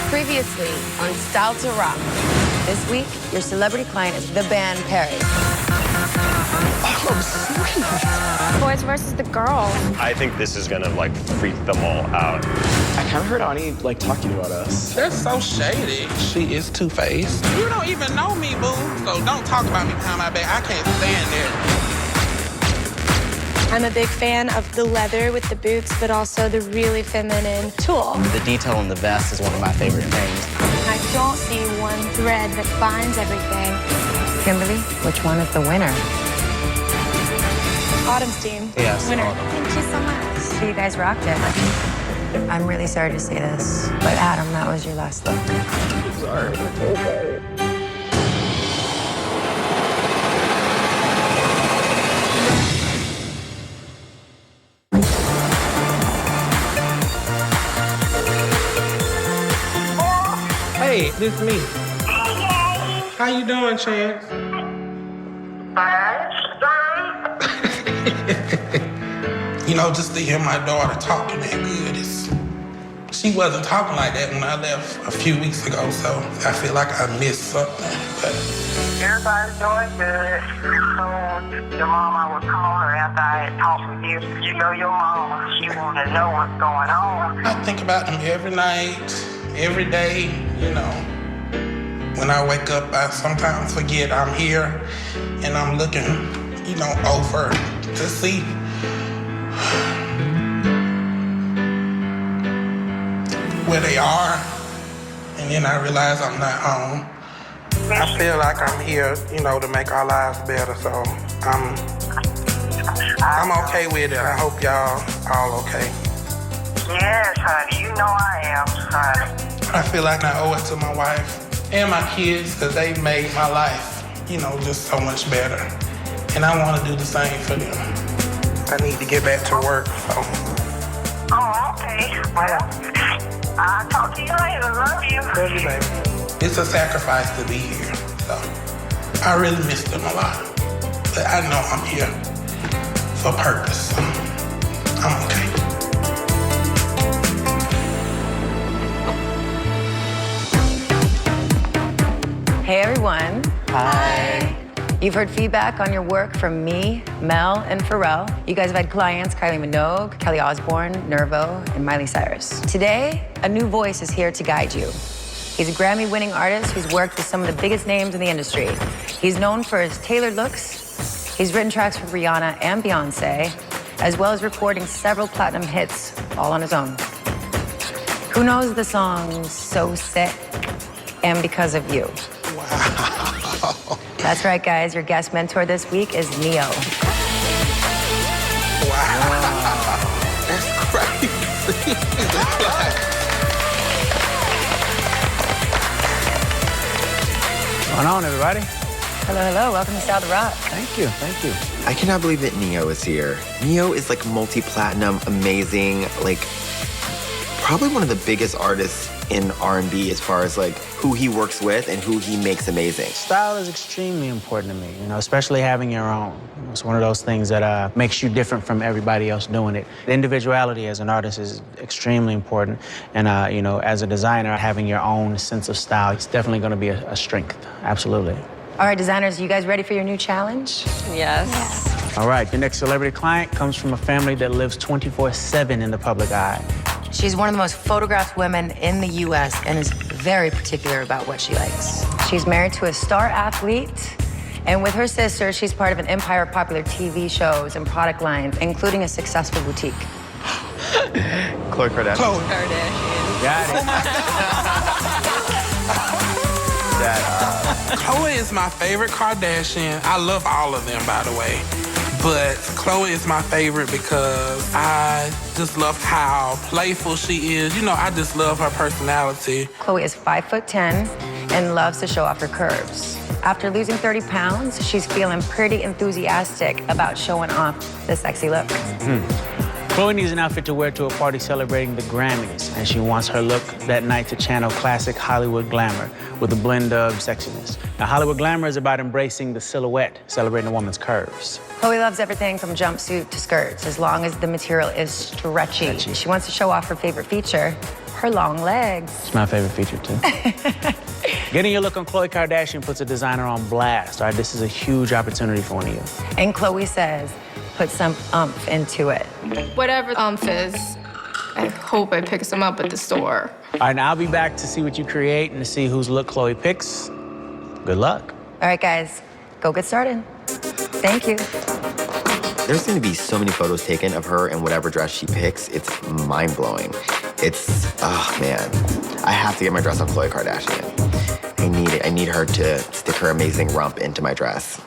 Previously on Style to Rock. This week, your celebrity client is the band Perry. Oh, sweet. Boys versus the girls. I think this is gonna, like, freak them all out. I kind of heard Ani, like, talking about us. They're so shady. She is two-faced. You don't even know me, boo, so don't talk about me behind my back. I can't stand that. I'm a big fan of the leather with the boots, but also the really feminine tulle. The detail in the vest is one of my favorite things. I don't see one thread that binds everything. Kimberly, which one is the winner? Autumn's team. Yes, Winner. Autumn. Thank you so much. You guys rocked it. I'm really sorry to say this, but Adam, that was your last look. Sorry. Hey, this is me. How you doing, Chance? You know, just to hear my daughter talking that good, she wasn't talking like that when I left a few weeks ago, so I feel like I missed something. But everybody's doing good. Your mom, I would call her after I had talked with you. You know your mama, she want to know what's going on. I think about them every night, every day, you know. When I wake up, I sometimes forget I'm here and I'm looking, you know, over to see where they are, and then I realize I'm not home. I feel like I'm here, you know, to make our lives better, so I'm okay with it. I hope y'all all okay. Yes, honey, you know I am, honey. I feel like I owe it to my wife and my kids because they made my life, you know, just so much better. And I want to do the same for them. I need to get back to work, so. Oh, okay. Well, I'll talk to you later. Love you. Love you, baby. It's a sacrifice to be here, so I really miss them a lot. But I know I'm here for purpose, so I'm okay. Hey, everyone. Hi. You've heard feedback on your work from me, Mel, and Pharrell. You guys have had clients, Kylie Minogue, Kelly Osbourne, Nervo, and Miley Cyrus. Today, a new voice is here to guide you. He's a Grammy-winning artist who's worked with some of the biggest names in the industry. He's known for his tailored looks. He's written tracks for Rihanna and Beyonce, as well as recording several platinum hits all on his own. Who knows the songs So Set and Because of You? Wow. That's right, guys. Your guest mentor this week is Neo. Wow. That's crazy. What's going on, everybody? Hello, hello. Welcome to Style to Rock. Thank you, thank you. I cannot believe that Neo is here. Neo is like multi-platinum, amazing, like probably one of the biggest artists in R&B as far as like who he works with and who he makes amazing. Style is extremely important to me, you know, especially having your own. It's one of those things that makes you different from everybody else doing it. The individuality as an artist is extremely important. And, you know, as a designer, having your own sense of style, it's definitely going to be a strength. Absolutely. All right, designers, you guys ready for your new challenge? Yes. All right, your next celebrity client comes from a family that lives 24/7 in the public eye. She's one of the most photographed women in the U.S. and is very particular about what she likes. She's married to a star athlete, and with her sister, she's part of an empire of popular TV shows and product lines, including a successful boutique. Khloé Kardashian. Khloé. Kardashian. Got it. Khloé is my favorite Kardashian. I love all of them, by the way. But Khloé is my favorite because I just love how playful she is. You know, I just love her personality. Khloé is 5'10" and loves to show off her curves. After losing 30 pounds, she's feeling pretty enthusiastic about showing off the sexy look. Khloé needs an outfit to wear to a party celebrating the Grammys, and she wants her look that night to channel classic Hollywood glamour with a blend of sexiness. Now, Hollywood glamour is about embracing the silhouette, celebrating a woman's curves. Khloé loves everything from jumpsuit to skirts, as long as the material is stretchy. She wants to show off her favorite feature, her long legs. It's my favorite feature, too. Getting your look on Khloé Kardashian puts a designer on blast. All right, this is a huge opportunity for one of you. And Khloé says, put some oomph into it. Whatever oomph is, I hope I pick some up at the store. All right, now I'll be back to see what you create and to see whose look Khloé picks. Good luck. All right, guys, go get started. Thank you. There's gonna be so many photos taken of her in whatever dress she picks. It's mind-blowing. It's, oh man. I have to get my dress on Khloé Kardashian. I need it. I need her to stick her amazing rump into my dress.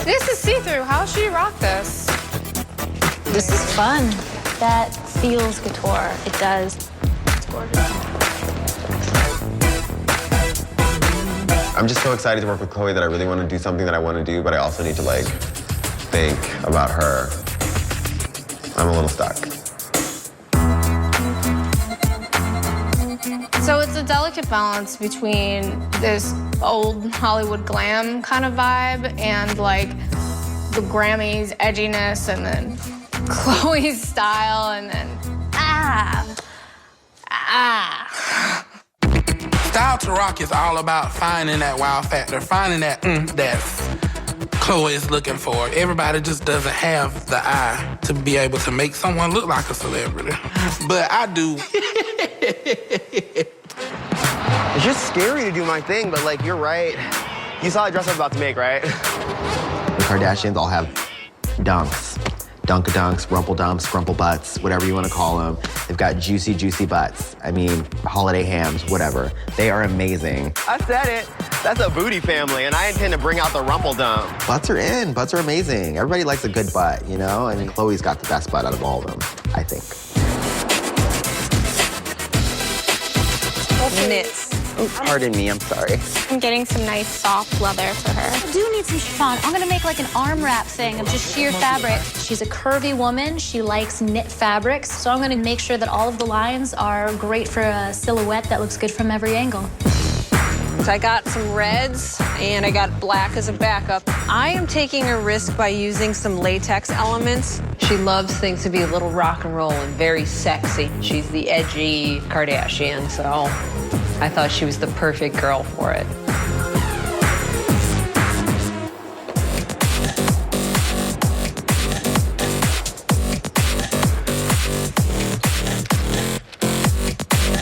This is see-through. How should you rock this? This is fun. That feels couture. It does. It's gorgeous. I'm just so excited to work with Khloé that I really want to do something that I want to do, but I also need to like think about her. I'm a little stuck. So it's a delicate balance between this old Hollywood glam kind of vibe and like the Grammys edginess and then Khloé's style and then Style to rock is all about finding that wow factor, finding that that Khloé is looking for. Everybody just doesn't have the eye to be able to make someone look like a celebrity. But I do. It's just scary to do my thing, but like, you're right. You saw the dress I'm about to make, right? The Kardashians all have dunks. Dunk-a-dunks, rumple-dumps, crumple butts, whatever you want to call them. They've got juicy, juicy butts. I mean, holiday hams, whatever. They are amazing. I said it. That's a booty family, and I intend to bring out the rumple dump. Butts are in. Butts are amazing. Everybody likes a good butt, you know? I mean, Khloé's got the best butt out of all of them, I think. Knits. Oh, pardon me, I'm sorry. I'm getting some nice soft leather for her. I do need some chiffon. I'm gonna make like an arm wrap thing of just sheer fabric. She's a curvy woman. She likes knit fabrics. So I'm gonna make sure that all of the lines are great for a silhouette that looks good from every angle. So I got some reds and I got black as a backup. I am taking a risk by using some latex elements. She loves things to be a little rock and roll and very sexy. She's the edgy Kardashian, so I thought she was the perfect girl for it.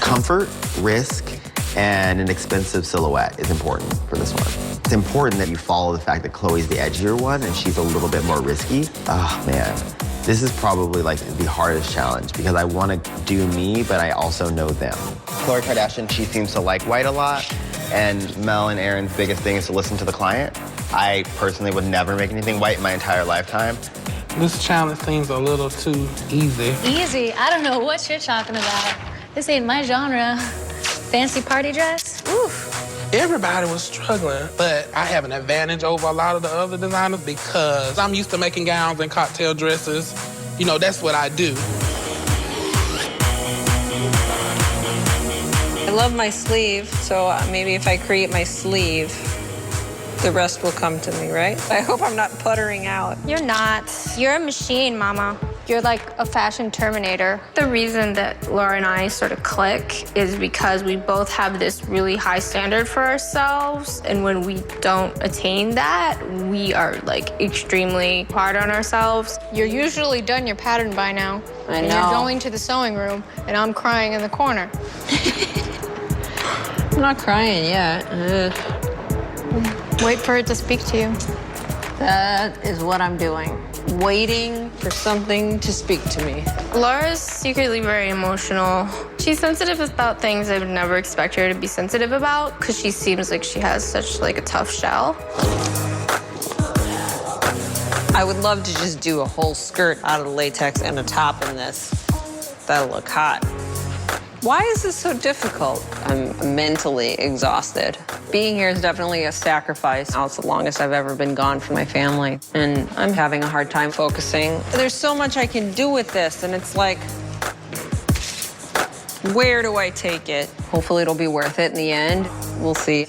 Comfort, risk, and an expensive silhouette is important for this one. It's important that you follow the fact that Khloé's the edgier one and she's a little bit more risky. Oh man, this is probably like the hardest challenge because I want to do me, but I also know them. Khloé Kardashian, she seems to like white a lot, and Mel and Aaron's biggest thing is to listen to the client. I personally would never make anything white in my entire lifetime. This challenge seems a little too easy. Easy? I don't know what you're talking about. This ain't my genre. Fancy party dress? Oof. Everybody was struggling, but I have an advantage over a lot of the other designers because I'm used to making gowns and cocktail dresses. You know, that's what I do. I love my sleeve, so maybe if I create my sleeve, the rest will come to me, right? I hope I'm not puttering out. You're not. You're a machine, Mama. You're like a fashion terminator. The reason that Laura and I sort of click is because we both have this really high standard for ourselves. And when we don't attain that, we are like extremely hard on ourselves. You're usually done your pattern by now. I know. And you're going to the sewing room and I'm crying in the corner. I'm not crying yet. Wait for it to speak to you. That is what I'm doing. Waiting for something to speak to me. Laura's secretly very emotional. She's sensitive about things I would never expect her to be sensitive about because she seems like she has such like a tough shell. I would love to just do a whole skirt out of latex and a top in this. That'll look hot. Why is this so difficult? I'm mentally exhausted. Being here is definitely a sacrifice. Now it's the longest I've ever been gone from my family, and I'm having a hard time focusing. There's so much I can do with this, and it's like, where do I take it? Hopefully it'll be worth it in the end. We'll see.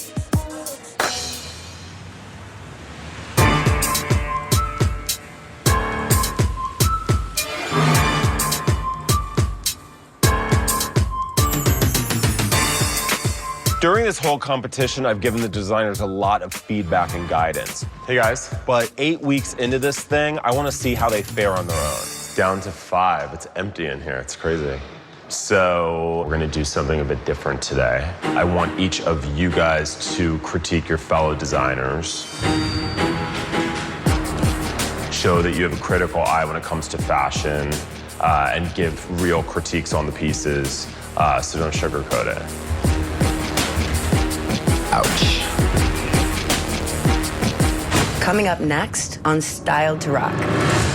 During this whole competition, I've given the designers a lot of feedback and guidance. Hey guys, but 8 weeks into this thing, I want to see how they fare on their own. It's down to 5. It's empty in here. It's crazy. So we're gonna do something a bit different today. I want each of you guys to critique your fellow designers. Show that you have a critical eye when it comes to fashion, and give real critiques on the pieces, so don't sugarcoat it. Ouch. Coming up next on Styled to Rock.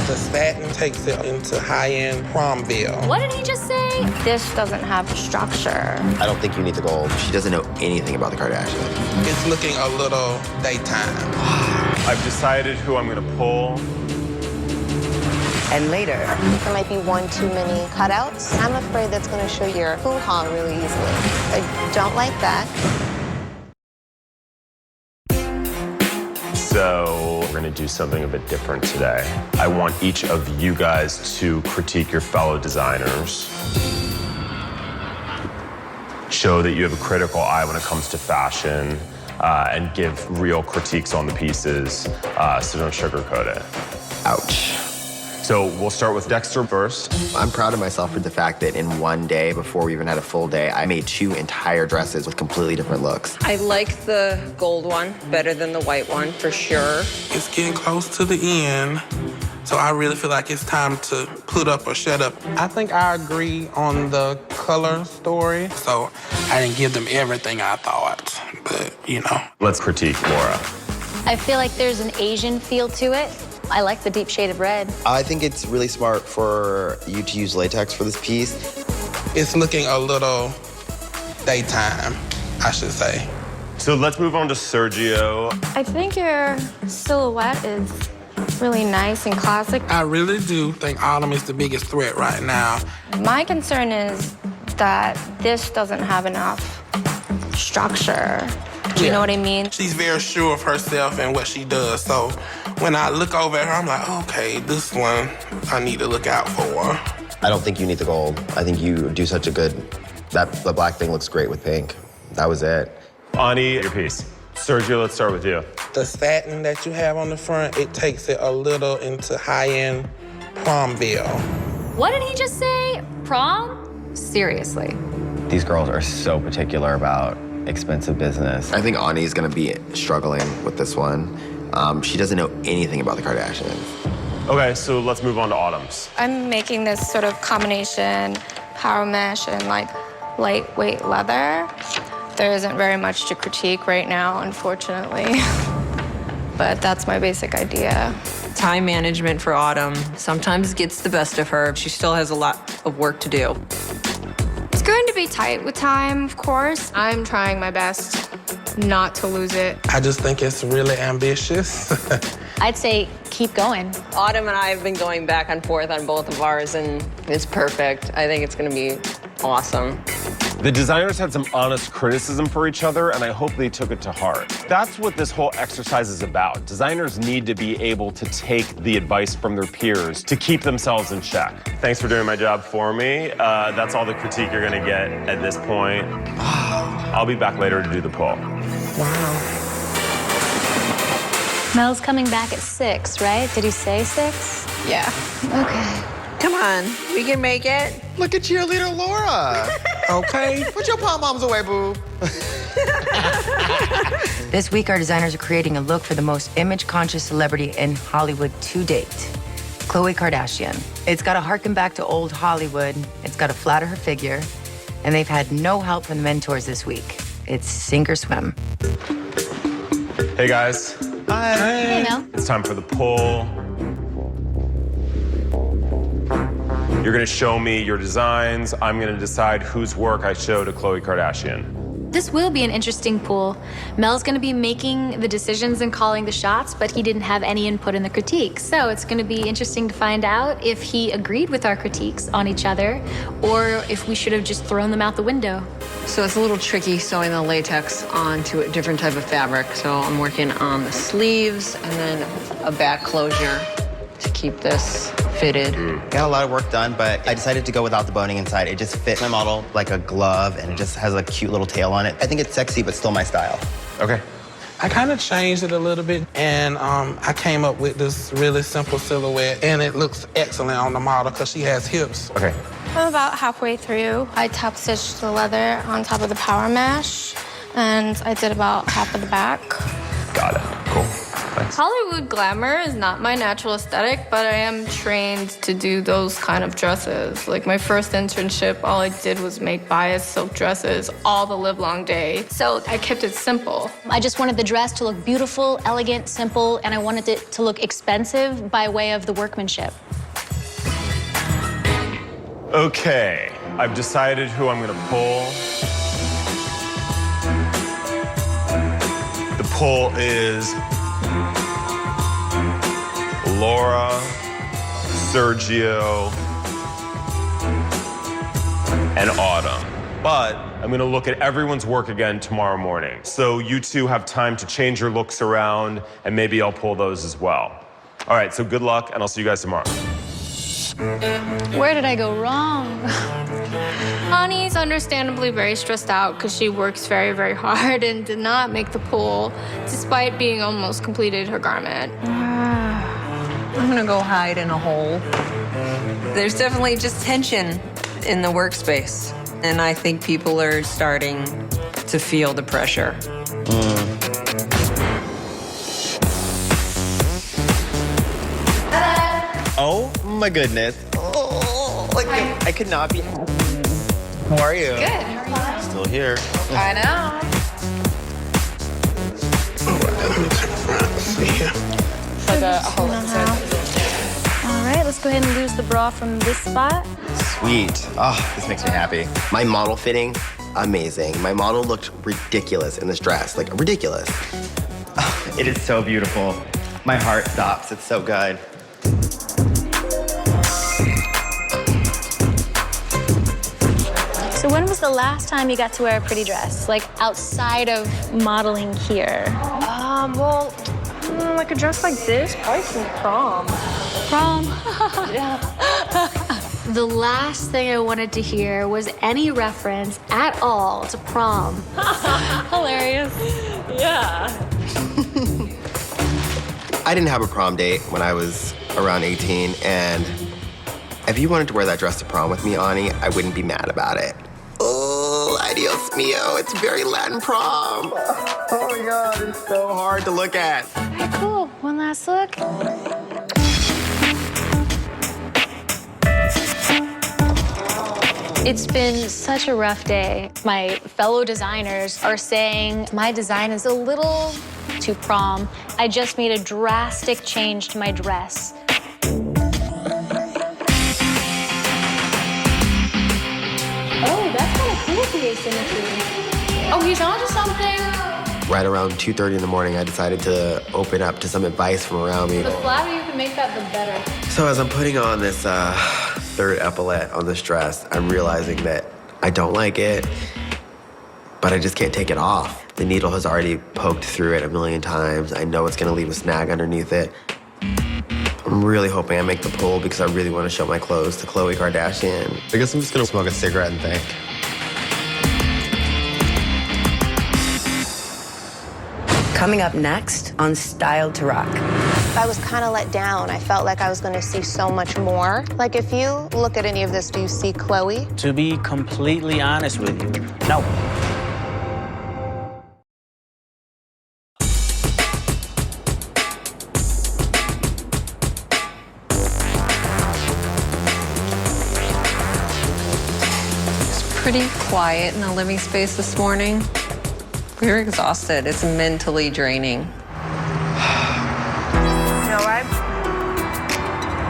The satin takes it into high-end Promville. What did he just say? This doesn't have structure. I don't think you need the gold. She doesn't know anything about the Kardashians. It's looking a little daytime. I've decided who I'm gonna pull. And later, There might be one too many cutouts. I'm afraid that's going to show your hoo-ha really easily. I don't like that. So we're gonna do something a bit different today. I want each of you guys to critique your fellow designers. Show that you have a critical eye when it comes to fashion, and give real critiques on the pieces, so don't sugarcoat it. Ouch. So we'll start with Dexter first. I'm proud of myself for the fact that in one day, before we even had a full day, I made 2 entire dresses with completely different looks. I like the gold one better than the white one, for sure. It's getting close to the end, so I really feel like it's time to put up or shut up. I think I agree on the color story, so I didn't give them everything I thought, but you know. Let's critique Laura. I feel like there's an Asian feel to it. I like the deep shade of red. I think it's really smart for you to use latex for this piece. It's looking a little daytime, I should say. So let's move on to Sergio. I think your silhouette is really nice and classic. I really do think Autumn is the biggest threat right now. My concern is that this doesn't have enough structure. Do you know what I mean? She's very sure of herself and what she does, so when I look over at her, I'm like, okay, this one I need to look out for. I don't think you need the gold. I think you do such a good, the black thing looks great with pink. That was it. Ani, your piece. Sergio, let's start with you. The satin that you have on the front, it takes it a little into high-end Promville. What did he just say? Prom? Seriously. These girls are so particular about expensive business. I think Ani's gonna be struggling with this one. She doesn't know anything about the Kardashians. Okay, so let's move on to Autumn's. I'm making this sort of combination power mesh and like lightweight leather. There isn't very much to critique right now, unfortunately. But that's my basic idea. Time management for Autumn sometimes gets the best of her. She still has a lot of work to do. It's going to be tight with time, of course. I'm trying my best not to lose it. I just think it's really ambitious. I'd say keep going. Autumn and I have been going back and forth on both of ours, and it's perfect. I think it's gonna be awesome. The designers had some honest criticism for each other, and I hope they took it to heart. That's what this whole exercise is about. Designers need to be able to take the advice from their peers to keep themselves in check. Thanks for doing my job for me. That's all the critique you're gonna get at this point. I'll be back later to do the poll. Wow. Mel's coming back at 6, right? Did he say 6? Yeah. Okay. Come on, we can make it. Look at cheerleader Laura. Okay. Put your pom-poms away, boo. This week, our designers are creating a look for the most image-conscious celebrity in Hollywood to date, Khloé Kardashian. It's got to harken back to old Hollywood. It's got to flatter her figure. And they've had no help from the mentors this week. It's sink or swim. Hey guys. Hi. Hey, Mel. It's time for the poll. You're gonna show me your designs. I'm gonna decide whose work I show to Khloé Kardashian. This will be an interesting pool. Mel's gonna be making the decisions and calling the shots, but he didn't have any input in the critiques. So it's gonna be interesting to find out if he agreed with our critiques on each other, or if we should have just thrown them out the window. So it's a little tricky sewing the latex onto a different type of fabric. So I'm working on the sleeves and then a back closure to keep this fitted. Got a lot of work done, but I decided to go without the boning inside. It just fits my model like a glove, and it just has a cute little tail on it. I think it's sexy, but still my style. Okay. I kind of changed it a little bit, and I came up with this really simple silhouette, and it looks excellent on the model because she has hips. Okay. I'm about halfway through. I top stitched the leather on top of the power mesh, and I did about half of the back. Got it. Cool. Thanks. Hollywood glamour is not my natural aesthetic, but I am trained to do those kind of dresses. Like my first internship, all I did was make bias silk dresses all the livelong day. So I kept it simple. I just wanted the dress to look beautiful, elegant, simple, and I wanted it to look expensive by way of the workmanship. Okay, I've decided who I'm gonna pull. The pull is Laura, Sergio, and Autumn. But I'm gonna look at everyone's work again tomorrow morning. So you two have time to change your looks around, and maybe I'll pull those as well. All right, so good luck, and I'll see you guys tomorrow. Where did I go wrong? Annie's understandably very stressed out because she works very, very hard and did not make the pull, despite being almost completed her garment. I'm gonna go hide in a hole. There's definitely just tension in the workspace, and I think people are starting to feel the pressure. Oh my goodness. Oh, like I could not be happy. How are you? Good. How are you? Still here. I know. Like a hole inside. All right, let's go ahead and lose the bra from this spot. Sweet. Oh, this makes me happy. My model fitting, amazing. My model looked ridiculous in this dress, like ridiculous. Oh, it is so beautiful. My heart stops. It's so good. So when was the last time you got to wear a pretty dress? Like outside of modeling here? Well, like a dress like this, probably from prom. Prom? Yeah. The last thing I wanted to hear was any reference at all to prom. Hilarious. Yeah. I didn't have a prom date when I was around 18, and if you wanted to wear that dress to prom with me, Ani, I wouldn't be mad about it. Oh, adios mio, it's very Latin prom. Oh my God, it's so hard to look at. All right, cool. One last look. It's been such a rough day. My fellow designers are saying my design is a little too prom. I just made a drastic change to my dress. Oh, that's kind of cool with the asymmetry. Oh, he's onto something. Right around 2:30 in the morning, I decided to open up to some advice from around me. The flatter you can make that, the better. So as I'm putting on this third epaulette on this dress, I'm realizing that I don't like it, but I just can't take it off. The needle has already poked through it a million times. I know it's gonna leave a snag underneath it. I'm really hoping I make the pull because I really want to show my clothes to Khloé Kardashian. I guess I'm just gonna smoke a cigarette and think. Coming up next on Style to Rock. I was kind of let down. I felt like I was going to see so much more. Like, if you look at any of this, do you see Khloé? To be completely honest with you, no. It's pretty quiet in the living space this morning. We're exhausted. It's mentally draining. You know what?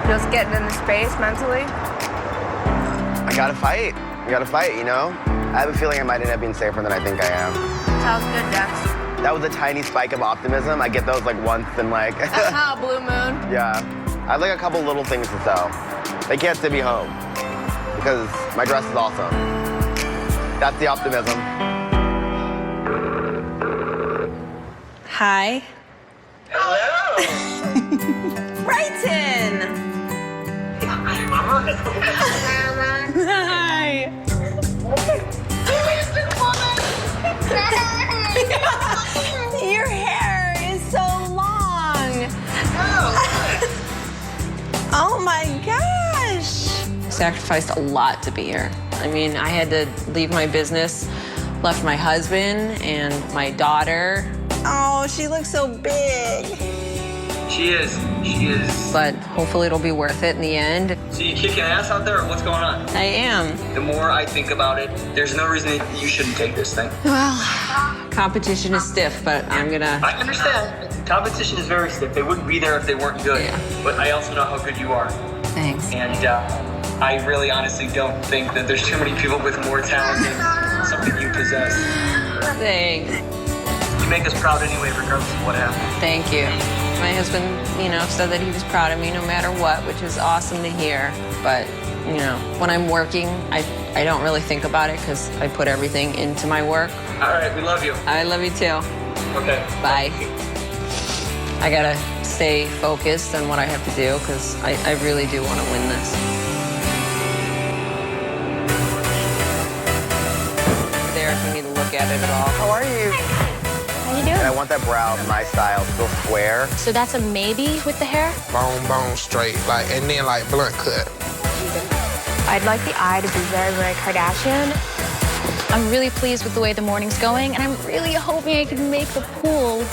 Just getting in the space mentally. I gotta fight. I gotta fight, you know? I have a feeling I might end up being safer than I think I am. Sounds good, Dex. That was a tiny spike of optimism. I get those like once in like... Blue moon. Yeah. I have like a couple little things to sell. They can't send me home because my dress is awesome. That's the optimism. Hi. Hello. Brighton. Hi. Your hair is so long. Oh my gosh. I sacrificed a lot to be here. I mean, I had to leave my business, left my husband and my daughter. Oh, she looks so big. She is. She is. But hopefully it'll be worth it in the end. So you kicking ass out there, or what's going on? I am. The more I think about it, there's no reason you shouldn't take this thing. Well, competition is stiff, but I'm gonna... I understand. Competition is very stiff. They wouldn't be there if they weren't good. Yeah. But I also know how good you are. Thanks. And I really honestly don't think that there's too many people with more talent than something you possess. Thanks. You make us proud anyway, regardless of what happens. Thank you. My husband, said that he was proud of me no matter what, which is awesome to hear. But, when I'm working, I don't really think about it because I put everything into my work. All right, we love you. I love you too. Okay. Bye. I gotta stay focused on what I have to do because I really do want to win this. There, if you need to look at it at all. How are you? How you doing? And I want that brow, my style, still square. So that's a maybe with the hair? Bone straight, and then blunt cut. I'd like the eye to be very, very Kardashian. I'm really pleased with the way the morning's going, and I'm really hoping I can make the pool.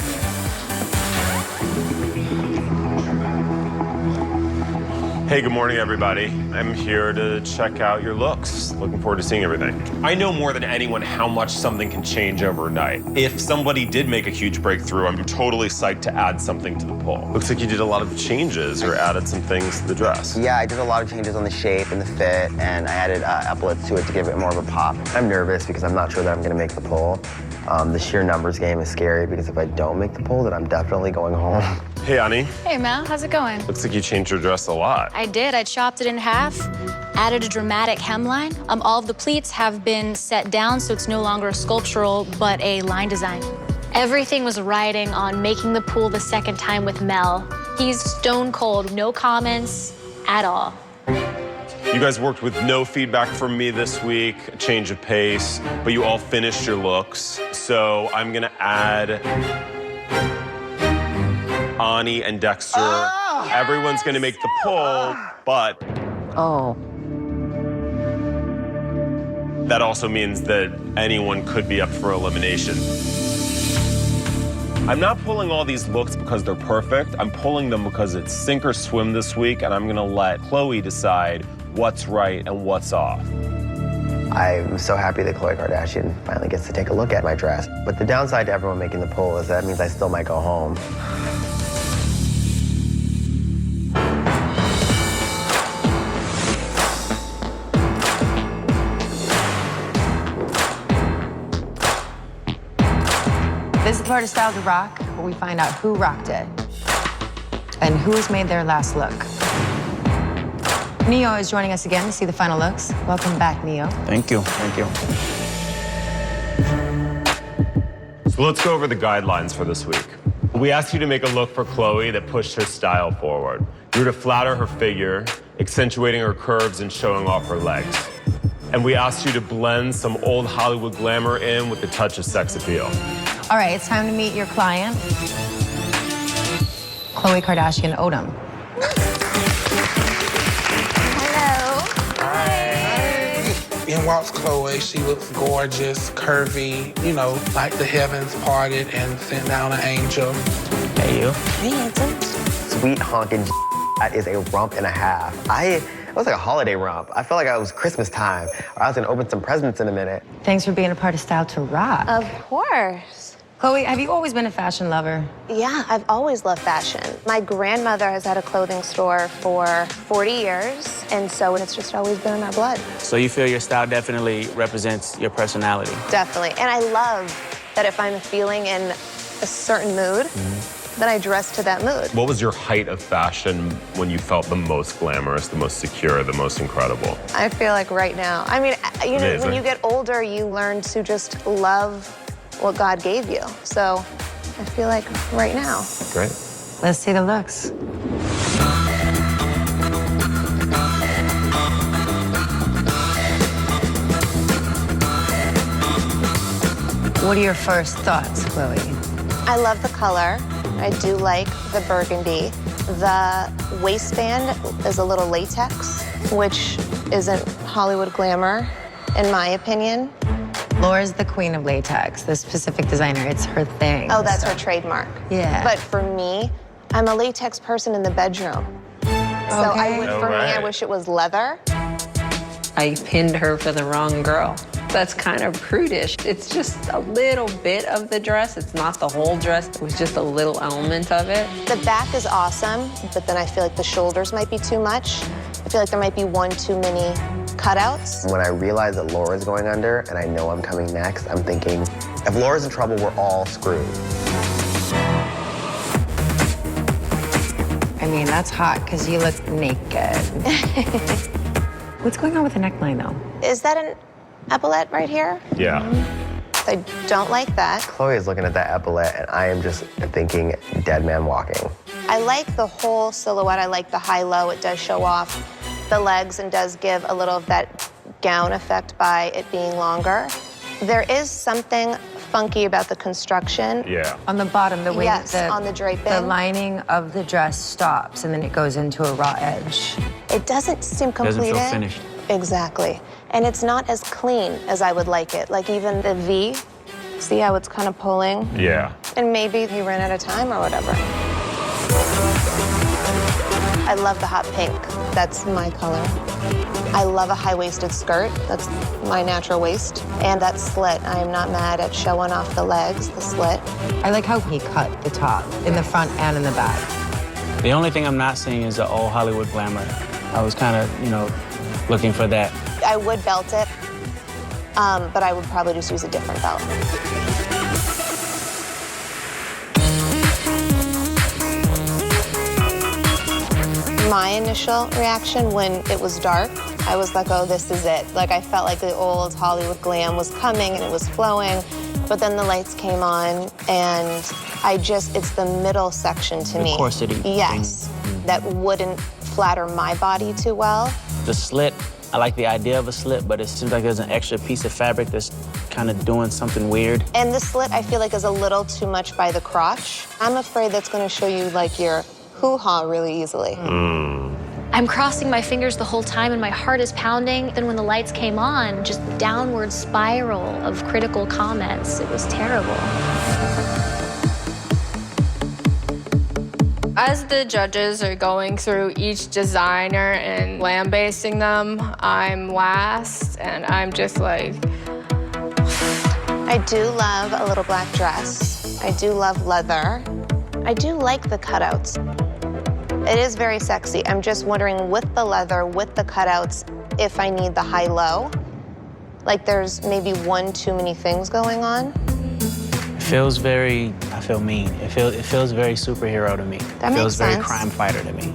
Hey, good morning, everybody. I'm here to check out your looks. Looking forward to seeing everything. I know more than anyone how much something can change overnight. If somebody did make a huge breakthrough, I'm totally psyched to add something to the poll. Looks like you did a lot of changes or added some things to the dress. Yeah, I did a lot of changes on the shape and the fit, and I added epaulets to it to give it more of a pop. I'm nervous because I'm not sure that I'm going to make the poll. The sheer numbers game is scary because if I don't make the poll, then I'm definitely going home. Hey, Ani. Hey, Mel, how's it going? Looks like you changed your dress a lot. I did. I chopped it in half, added a dramatic hemline. All of the pleats have been set down, so it's no longer a sculptural, but a line design. Everything was riding on making the pool the second time with Mel. He's stone cold, no comments at all. You guys worked with no feedback from me this week, a change of pace, but you all finished your looks. So I'm gonna add Ani and Dexter. Oh, everyone's gonna make the poll, but that also means that anyone could be up for elimination. I'm not pulling all these looks because they're perfect. I'm pulling them because it's sink or swim this week, and I'm gonna let Khloé decide what's right and what's off. I'm so happy that Khloé Kardashian finally gets to take a look at my dress. But the downside to everyone making the poll is that means I still might go home. This is the part of Style to Rock where we find out who rocked it and who has made their last look. Neo is joining us again to see the final looks. Welcome back, Neo. Thank you. Thank you. So let's go over the guidelines for this week. We asked you to make a look for Khloé that pushed her style forward. You were to flatter her figure, accentuating her curves and showing off her legs. And we asked you to blend some old Hollywood glamour in with a touch of sex appeal. All right, it's time to meet your client, Khloé Kardashian Odom. In walks Khloé. She looks gorgeous, curvy, like the heavens parted and sent down an angel. Hey, you. Hey, handsome. Sweet honking that is a rump and a half. It was like a holiday rump. I felt like it was Christmas time, or I was gonna open some presents in a minute. Thanks for being a part of Style to Rock. Of course. Khloé, have you always been a fashion lover? Yeah, I've always loved fashion. My grandmother has had a clothing store for 40 years, and so it's just always been in our blood. So you feel your style definitely represents your personality? Definitely. And I love that if I'm feeling in a certain mood, then I dress to that mood. What was your height of fashion when you felt the most glamorous, the most secure, the most incredible? I feel like right now. I mean, Amazing. when you get older, you learn to just love what God gave you. So I feel like right now. Let's see the looks. What are your first thoughts, Khloé? I love the color. I do like the burgundy. The waistband is a little latex, which isn't Hollywood glamour, in my opinion. Laura's the queen of latex, the specific designer. It's her thing. Oh, that's her trademark. Yeah. But for me, I'm a latex person in the bedroom. So for me, I wish it was leather. I pinned her for the wrong girl. That's kind of prudish. It's just a little bit of the dress. It's not the whole dress. It was just a little element of it. The back is awesome, but then I feel like the shoulders might be too much. I feel like there might be one too many cutouts. When I realize that Laura's going under and I know I'm coming next, I'm thinking, if Laura's in trouble, we're all screwed. I mean, that's hot because you look naked. What's going on with the neckline, though? Is that an epaulette right here? Yeah. I don't like that. Khloé is looking at that epaulette, and I am just thinking dead man walking. I like the whole silhouette. I like the high-low. It does show off the legs and does give a little of that gown effect by it being longer. There is something funky about the construction. Yeah. On the bottom, the way Yes, that on the draping. the lining of the dress stops and then it goes into a raw edge. It doesn't seem completed. Doesn't feel finished. Exactly. And it's not as clean as I would like it. Like even the V, see how it's kind of pulling? Yeah. And maybe he ran out of time or whatever. I love the hot pink. That's my color. I love a high-waisted skirt. That's my natural waist. And that slit. I am not mad at showing off the legs, the slit. I like how he cut the top in the front and in the back. The only thing I'm not seeing is the old Hollywood glamour. I was kind of, looking for that. I would belt it, but I would probably just use a different belt. My initial reaction when it was dark, I was like, oh, this is it. Like, I felt like the old Hollywood glam was coming and it was flowing, but then the lights came on and it's the middle section to me. The corsety. Yes, that wouldn't flatter my body too well. The slit, I like the idea of a slit, but it seems like there's an extra piece of fabric that's kind of doing something weird. And the slit, I feel like, is a little too much by the crotch. I'm afraid that's going to show you, like, your hoo-ha really easily. I'm crossing my fingers the whole time and my heart is pounding. Then when the lights came on, just downward spiral of critical comments. It was terrible. As the judges are going through each designer and lambasting them, I'm last, and I'm just like... I do love a little black dress. I do love leather. I do like the cutouts. It is very sexy. I'm just wondering, with the leather, with the cutouts, if I need the high-low. Like, there's maybe one too many things going on. It feels very, I feel mean. It feels very superhero to me. That it feels makes very sense. crime fighter to me.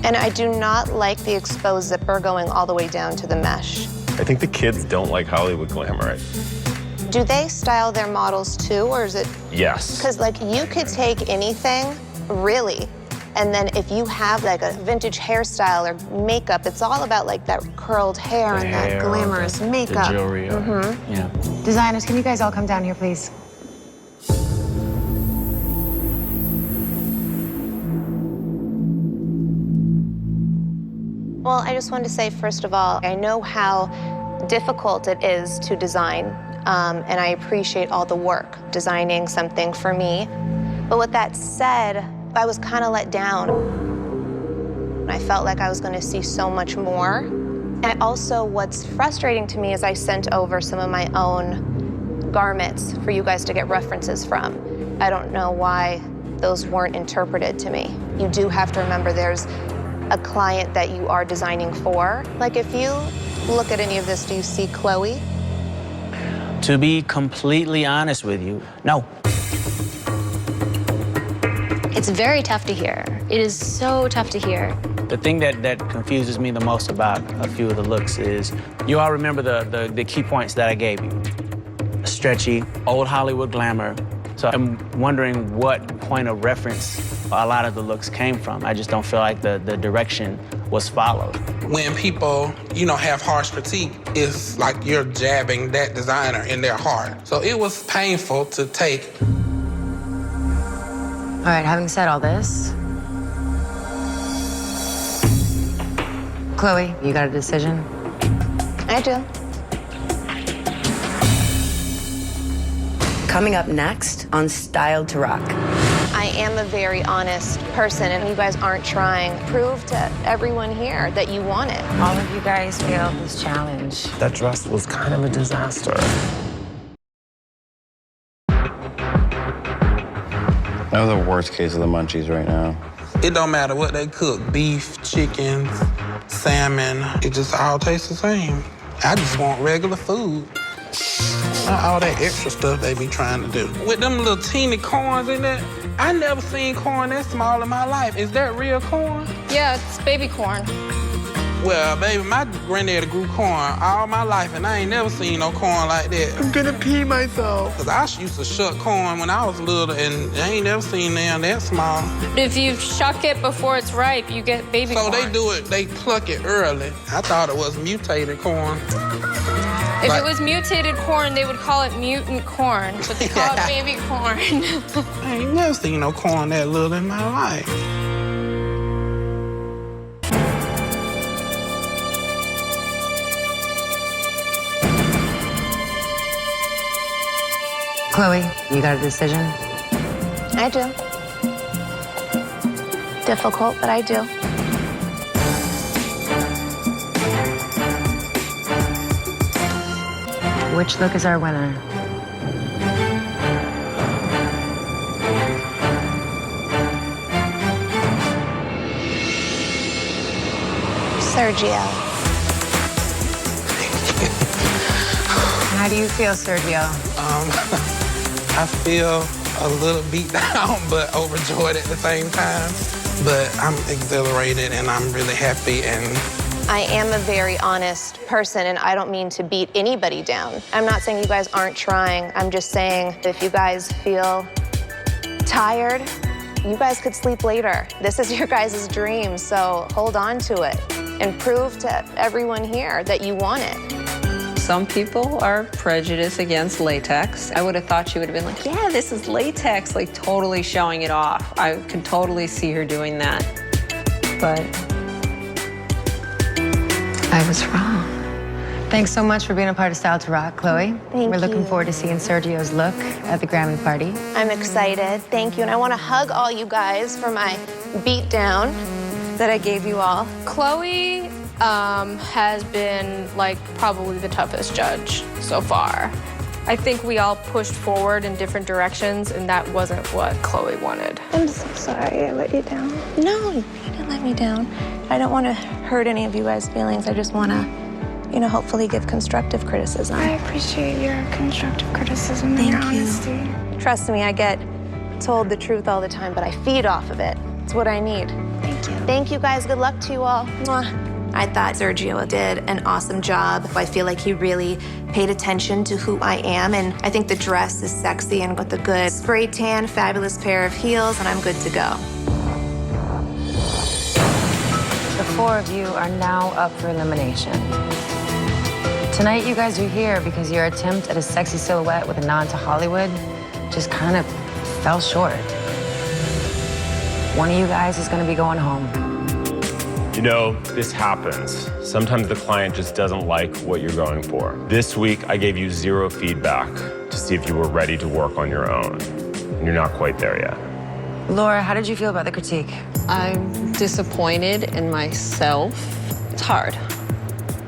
And I do not like the exposed zipper going all the way down to the mesh. I think the kids don't like Hollywood glamour, right? Do they style their models too, or is it? Yes. Because, like, you could take anything, really, and then if you have, like, a vintage hairstyle or makeup, it's all about, like, that curled hair and that glamorous makeup. The jewelry. Yeah. Designers, can you guys all come down here, please? Well, I just wanted to say, first of all, I know how difficult it is to design, and I appreciate all the work designing something for me. But with that said, I was kind of let down. I felt like I was going to see so much more. And also, what's frustrating to me is I sent over some of my own garments for you guys to get references from. I don't know why those weren't interpreted to me. You do have to remember there's a client that you are designing for. Like, if you look at any of this, do you see Khloé? To be completely honest with you, no. It's very tough to hear. It is so tough to hear. The thing that confuses me the most about a few of the looks is, you all remember the key points that I gave you. Stretchy, old Hollywood glamour. So I'm wondering what point of reference a lot of the looks came from. I just don't feel like the direction was followed. when people, you know, have harsh critique, it's like you're jabbing that designer in their heart. So it was painful to take. All right, having said all this, Khloé, you got a decision? I do. Coming up next on Styled to Rock. I am a very honest person, and you guys aren't trying. Prove to everyone here that you want it. All of you guys failed this challenge. That dress was kind of a disaster. I have the worst case of the munchies right now. It don't matter what they cook, beef, chicken, salmon, it just all tastes the same. I just want regular food. Not all that extra stuff they be trying to do. With them little teeny corns in it, I never seen corn that small in my life. Is that real corn? Yeah, it's baby corn. Well, baby, my granddaddy grew corn all my life, and I ain't never seen no corn like that. I'm gonna pee myself. Cause I used to shuck corn when I was little, and I ain't never seen them that small. If you shuck it before it's ripe, you get baby corn. So they do it, they pluck it early. I thought it was mutated corn. If it was mutated corn, they would call it mutant corn, but they call it baby corn. I ain't never seen no corn that little in my life. Khloé, you got a decision? I do. Difficult, but I do. Which look is our winner? Sergio. How do you feel, Sergio? I feel a little beat down, but overjoyed at the same time. But I'm exhilarated and I'm really happy and I am a very honest person, and I don't mean to beat anybody down. I'm not saying you guys aren't trying. I'm just saying if you guys feel tired, you guys could sleep later. This is your guys' dream, so hold on to it and prove to everyone here that you want it. Some people are prejudiced against latex. I would have thought she would have been like, yeah, this is latex, like totally showing it off. I could totally see her doing that, but I was wrong. Thanks so much for being a part of Style to Rock, Khloé. Thank We're looking you. forward to seeing Sergio's look at the Grammy party. I'm excited, thank you. And I want to hug all you guys for my beat down that I gave you all. Khloé has been like probably the toughest judge so far. I think we all pushed forward in different directions, and that wasn't what Khloé wanted. I'm so sorry I let you down. No, you didn't let me down. I don't want to hurt any of you guys' feelings. I just want to, you know, hopefully give constructive criticism. I appreciate your constructive criticism and your honesty. Trust me, I get told the truth all the time, but I feed off of it. It's what I need. Thank you. Thank you guys. Good luck to you all. Mwah. I thought Sergio did an awesome job. I feel like he really paid attention to who I am, and I think the dress is sexy and with a good spray tan, fabulous pair of heels, and I'm good to go. The four of you are now up for elimination. Tonight, you guys are here because your attempt at a sexy silhouette with a nod to Hollywood just kind of fell short. One of you guys is going to be going home. You know, this happens. Sometimes the client just doesn't like what you're going for. This week, I gave you 0 feedback to see if you were ready to work on your own. And you're not quite there yet. Laura, how did you feel about the critique? I'm disappointed in myself. It's hard.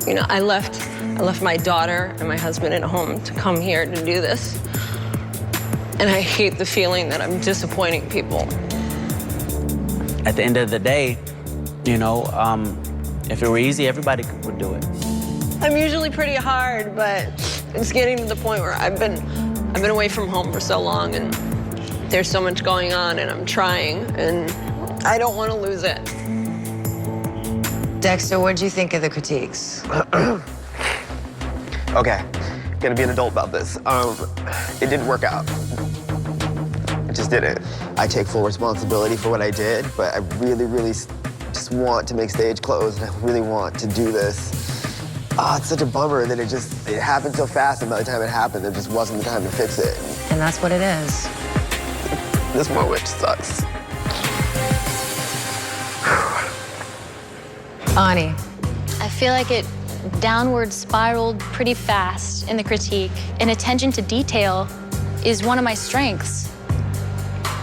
You know, I left my daughter and my husband at home to come here to do this. And I hate the feeling that I'm disappointing people. At the end of the day, you know, if it were easy, everybody would do it. I'm usually pretty hard, but it's getting to the point where I've been away from home for so long, and there's so much going on, and I'm trying, and I don't want to lose it. Dexter, what did you think of the critiques? Okay, gonna be an adult about this. It didn't work out. It just didn't. I take full responsibility for what I did, but I really just just want to make stage clothes and I really want to do this. Oh, it's such a bummer that it happened so fast, and by the time it happened, there just wasn't the time to fix it. And that's what it is. This moment sucks. Ani. I feel like it downward spiraled pretty fast in the critique, and attention to detail is one of my strengths.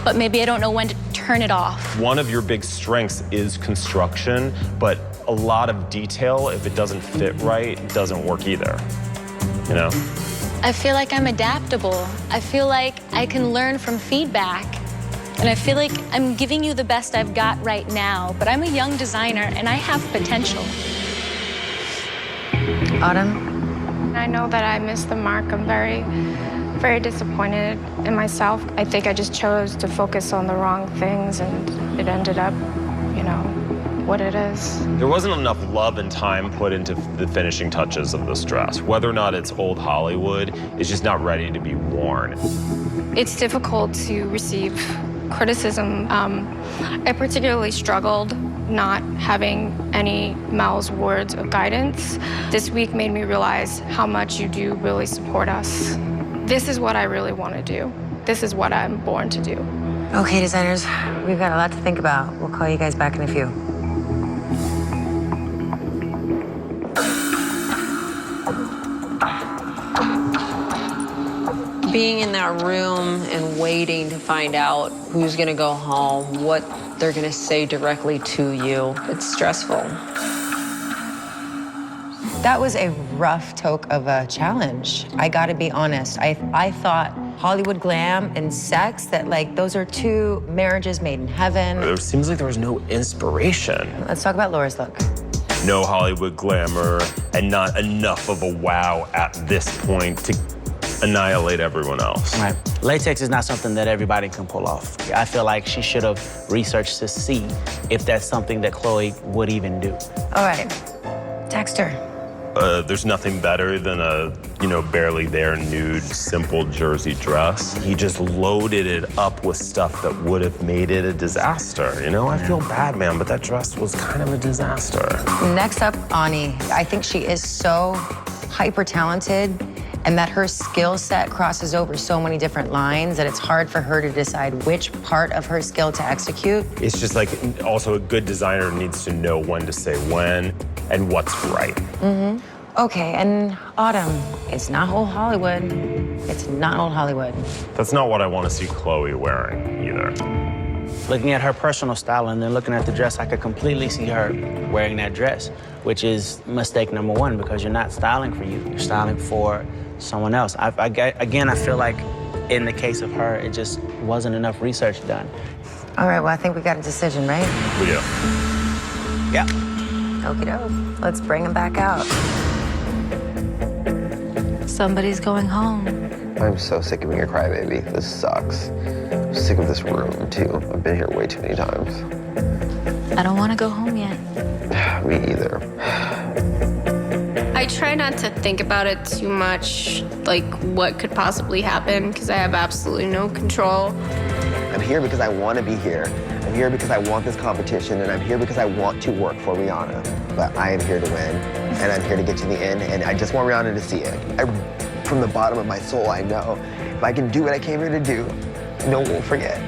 But maybe I don't know when to turn it off. One of your big strengths is construction, but a lot of detail, if it doesn't fit right, doesn't work either, you know? I feel like I'm adaptable. I feel like I can learn from feedback. And I feel like I'm giving you the best I've got right now, but I'm a young designer and I have potential. Autumn? I know that I missed the mark. I'm very disappointed in myself. I think I just chose to focus on the wrong things and it ended up, you know, what it is. There wasn't enough love and time put into the finishing touches of this dress. Whether or not it's old Hollywood, it's just not ready to be worn. It's difficult to receive criticism. I particularly struggled not having any Mel's words of guidance. This week made me realize how much you do really support us. This is what I really want to do. This is what I'm born to do. Okay, designers, we've got a lot to think about. We'll call you guys back in a few. Being in that room and waiting to find out who's gonna go home, what they're gonna say directly to you, it's stressful. That was a rough toke of a challenge. I gotta be honest. I thought Hollywood glam and sex, that like those are two marriages made in heaven. It seems like there was no inspiration. Let's talk about Laura's look. No Hollywood glamour and not enough of a wow at this point to annihilate everyone else. Right. Latex is not something that everybody can pull off. I feel like she should have researched to see if that's something that Khloé would even do. All right, text her. There's nothing better than a, barely there nude, simple jersey dress. He just loaded it up with stuff that would have made it a disaster. I feel bad, man, but that dress was kind of a disaster. Next up, Ani. I think she is so hyper-talented and that her skill set crosses over so many different lines that it's hard for her to decide which part of her skill to execute. It's just like, also a good designer needs to know when to say when and what's right. Mm-hmm. Okay, and Autumn, it's not old Hollywood. It's not old Hollywood. That's not what I want to see Khloé wearing either. Looking at her personal style and then looking at the dress, I could completely see her wearing that dress, which is mistake number one, because you're not styling for you. You're styling for someone else. Again, I feel like in the case of her, it just wasn't enough research done. All right, well, I think we got a decision, right? We do. Yeah. Okie doke. Let's bring him back out. Somebody's going home. I'm so sick of being a crybaby. This sucks. I'm sick of this room, too. I've been here way too many times. I don't want to go home yet. Me either. I try not to think about it too much, like what could possibly happen, because I have absolutely no control. I'm here because I want to be here. I'm here because I want this competition, and I'm here because I want to work for Rihanna. But I am here to win, and I'm here to get to the end, and I just want Rihanna to see it. From the bottom of my soul, I know if I can do what I came here to do, no one will forget.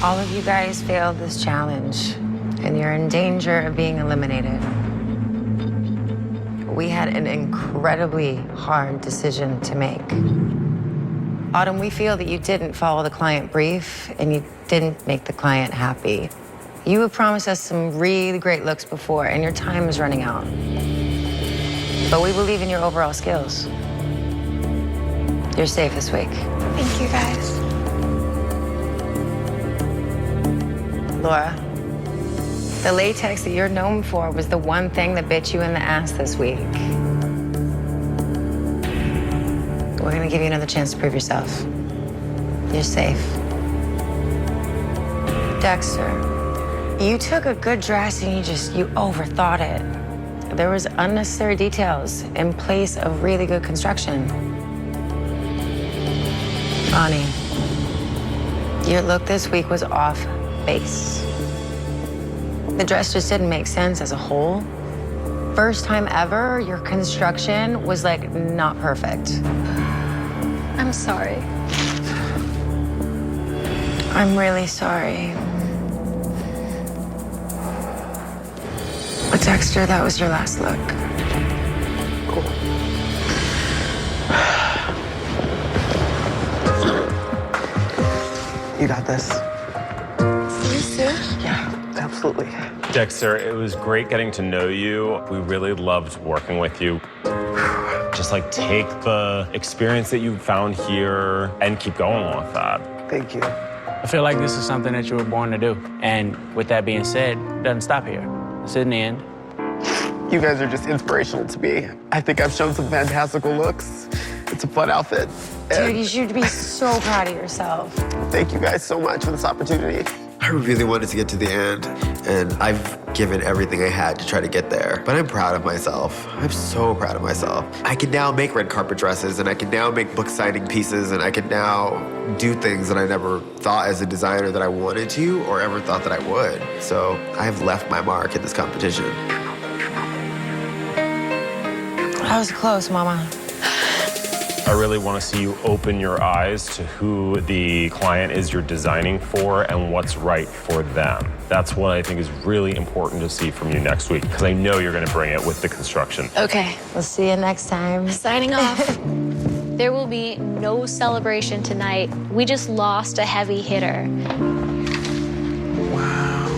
All of you guys failed this challenge, and you're in danger of being eliminated. We had an incredibly hard decision to make. Autumn, we feel that you didn't follow the client brief, and you didn't make the client happy. You have promised us some really great looks before, and your time is running out. But we believe in your overall skills. You're safe this week. Thank you, guys. Laura, the latex that you're known for was the one thing that bit you in the ass this week. We're gonna give you another chance to prove yourself. You're safe. Dexter, you took a good dress and you overthought it. There was unnecessary details in place of really good construction. Bonnie, your look this week was off base. The dress just didn't make sense as a whole. First time ever, your construction was like not perfect. I'm sorry. I'm really sorry. But Dexter, that was your last look. Cool. You got this. You too? Yeah, absolutely. Dexter, it was great getting to know you. We really loved working with you. Just like take the experience that you found here and keep going with that. Thank you. I feel like this is something that you were born to do. And with that being said, it doesn't stop here. This isn't the end. You guys are just inspirational to me. I think I've shown some fantastical looks. It's a fun outfit. Dude, you should be so proud of yourself. Thank you guys so much for this opportunity. I really wanted to get to the end, and I've given everything I had to try to get there. But I'm proud of myself. I'm so proud of myself. I can now make red carpet dresses, and I can now make book signing pieces, and I can now do things that I never thought as a designer that I wanted to or ever thought that I would. So I have left my mark in this competition. That was close, Mama. I really want to see you open your eyes to who the client is you're designing for and what's right for them. That's what I think is really important to see from you next week, because I know you're going to bring it with the construction. Okay. We'll see you next time. Signing off. There will be no celebration tonight. We just lost a heavy hitter. Wow.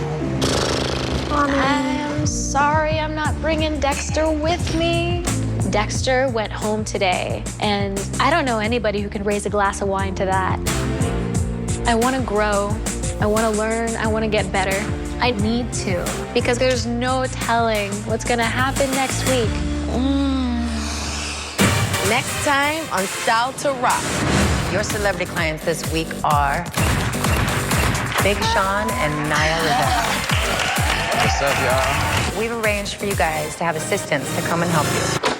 I'm sorry I'm not bringing Dexter with me. Dexter went home today, and I don't know anybody who can raise a glass of wine to that. I want to grow. I want to learn. I want to get better. I need to, because there's no telling what's going to happen next week. Next time on Style to Rock, your celebrity clients this week are Big Sean and Naya Rivera. What's up, y'all? We've arranged for you guys to have assistants to come and help you.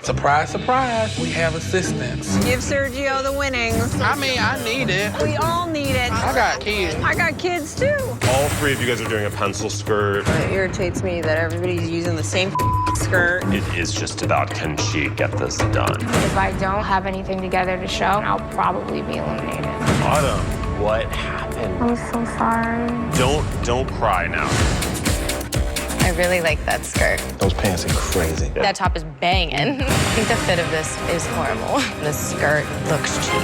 Surprise, surprise, we have assistants. Give Sergio the winnings. I mean, I need it. We all need it. I got kids. I got kids too. All three of you guys are doing a pencil skirt. It irritates me that everybody's using the same skirt. It is just about, can she get this done? If I don't have anything together to show, I'll probably be eliminated. Autumn, what happened? I'm so sorry. Don't cry now. I really like that skirt. Those pants are crazy. That top is banging. I think the fit of this is horrible. The skirt looks cheap.